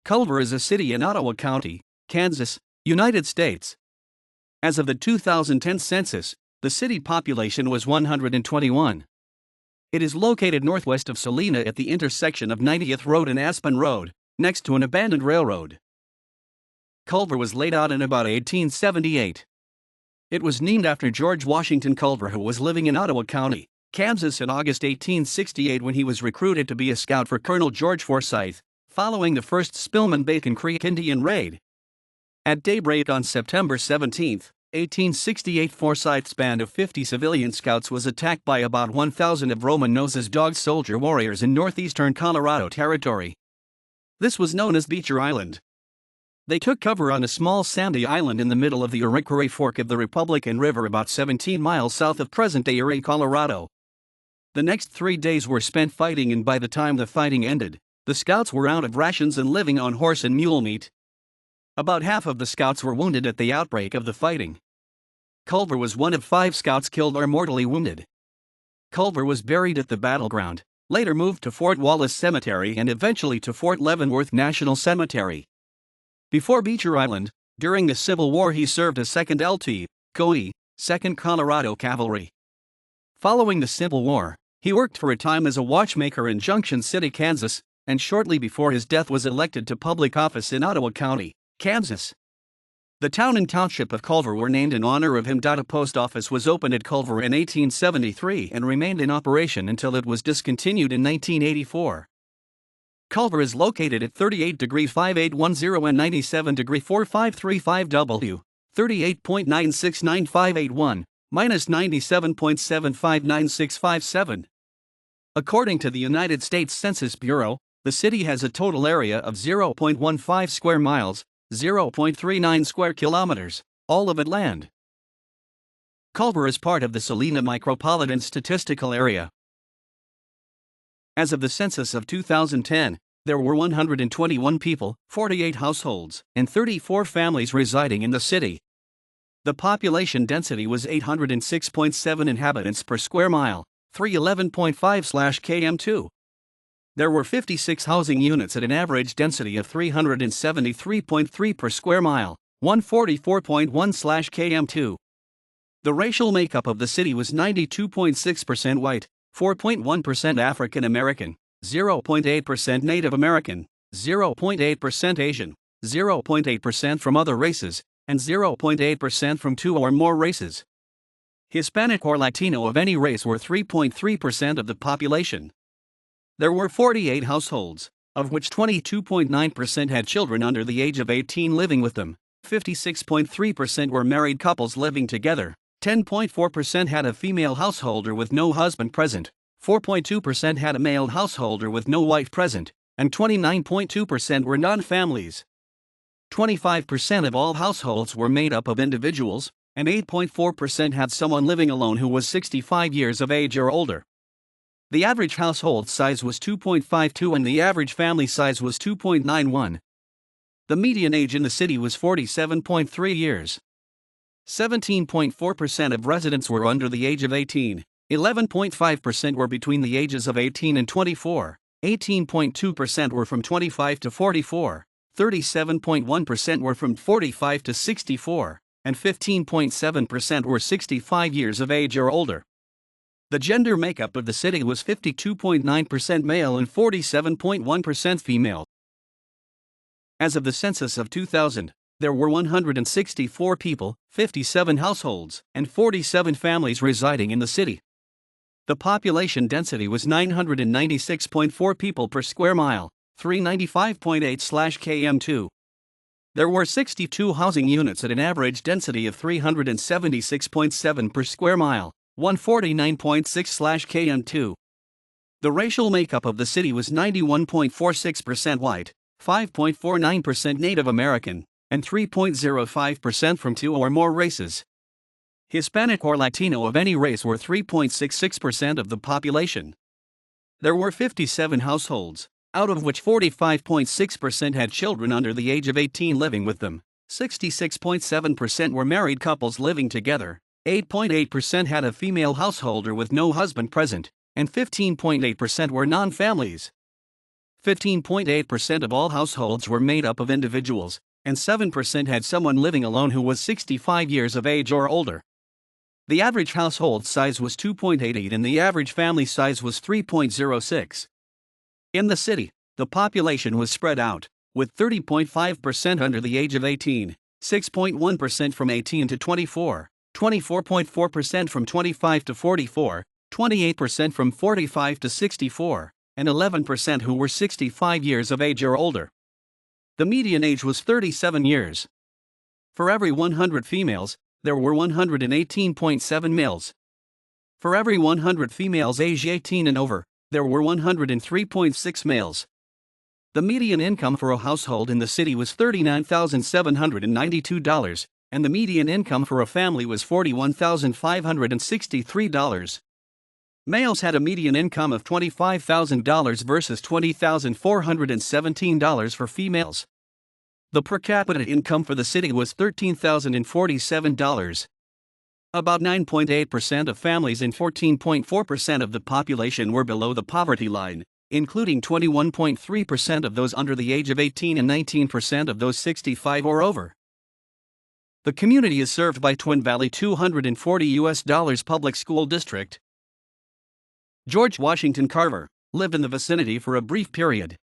Culver is a city in Ottawa County, Kansas, United States. As of the 2010 census, the city population was 121. It is located northwest of Salina at the intersection of 90th Road and Aspen Road, next to an abandoned railroad. Culver was laid out in about 1878. It was named after George Washington Culver, who was living in Ottawa County, Kansas in August 1868 when he was recruited to be a scout for Colonel George Forsyth, following the first Spillman-Bacon Creek Indian raid. At daybreak on September 17, 1868, Forsyth's band of 50 civilian scouts was attacked by about 1,000 of Roman noses dog soldier warriors in northeastern Colorado Territory. This was known as Beecher Island. They took cover on a small sandy island in the middle of the Uruguay Fork of the Republican River about 17 miles south of present-day Erie, Colorado. The next 3 days were spent fighting, and by the time the fighting ended, the scouts were out of rations and living on horse and mule meat. About half of the scouts were wounded at the outbreak of the fighting. Culver was one of 5 scouts killed or mortally wounded. Culver was buried at the battleground, later moved to Fort Wallace Cemetery and eventually to Fort Leavenworth National Cemetery. Before Beecher Island, during the Civil War, he served as 2nd LT, COE, 2nd Colorado Cavalry. Following the Civil War, he worked for a time as a watchmaker in Junction City, Kansas, and shortly before his death was elected to public office in Ottawa County, Kansas. The town and township of Culver were named in honor of him. A post office was opened at Culver in 1873 and remained in operation until it was discontinued in 1984. Culver is located at 38°5810 and 97°4535 W, 38.969581, minus 97.759657. According to the United States Census Bureau, the city has a total area of 0.15 square miles, 0.39 square kilometers, all of it land. Culver is part of the Salina Micropolitan Statistical Area. As of the census of 2010, there were 121 people, 48 households, and 34 families residing in the city. The population density was 806.7 inhabitants per square mile, 311.5/km2. There were 56 housing units at an average density of 373.3 per square mile, 144.1/km2. The racial makeup of the city was 92.6% white, 4.1% African American, 0.8% Native American, 0.8% Asian, 0.8% from other races, and 0.8% from 2 or more races. Hispanic or Latino of any race were 3.3% of the population. There were 48 households, of which 22.9% had children under the age of 18 living with them, 56.3% were married couples living together, 10.4% had a female householder with no husband present, 4.2% had a male householder with no wife present, and 29.2% were non-families. 25% of all households were made up of individuals, and 8.4% had someone living alone who was 65 years of age or older. The average household size was 2.52 and the average family size was 2.91. The median age in the city was 47.3 years. 17.4% of residents were under the age of 18, 11.5% were between the ages of 18 and 24, 18.2% were from 25 to 44, 37.1% were from 45 to 64, and 15.7% were 65 years of age or older. The gender makeup of the city was 52.9% male and 47.1% female. As of the census of 2000, there were 164 people, 57 households, and 47 families residing in the city. The population density was 996.4 people per square mile, 395.8/km2. There were 62 housing units at an average density of 376.7 per square mile, 149.6/km2. The racial makeup of the city was 91.46% white, 5.49% Native American, and 3.05% from 2 or more races. Hispanic or Latino of any race were 3.66% of the population. There were 57 households, out of which 45.6% had children under the age of 18 living with them, 66.7% were married couples living together, 8.8% had a female householder with no husband present, and 15.8% were non-families. 15.8% of all households were made up of individuals, and 7% had someone living alone who was 65 years of age or older. The average household size was 2.88 and the average family size was 3.06. In the city, the population was spread out, with 30.5% under the age of 18, 6.1% from 18 to 24, 24.4% from 25 to 44, 28% from 45 to 64, and 11% who were 65 years of age or older. The median age was 37 years. For every 100 females, there were 118.7 males. For every 100 females aged 18 and over, there were 103.6 males. The median income for a household in the city was $39,792, and the median income for a family was $41,563. Males had a median income of $25,000 versus $20,417 for females. The per capita income for the city was $13,047. About 9.8% of families and 14.4% of the population were below the poverty line, including 21.3% of those under the age of 18 and 19% of those 65 or over. The community is served by Twin Valley $240 Public School District. George Washington Carver lived in the vicinity for a brief period.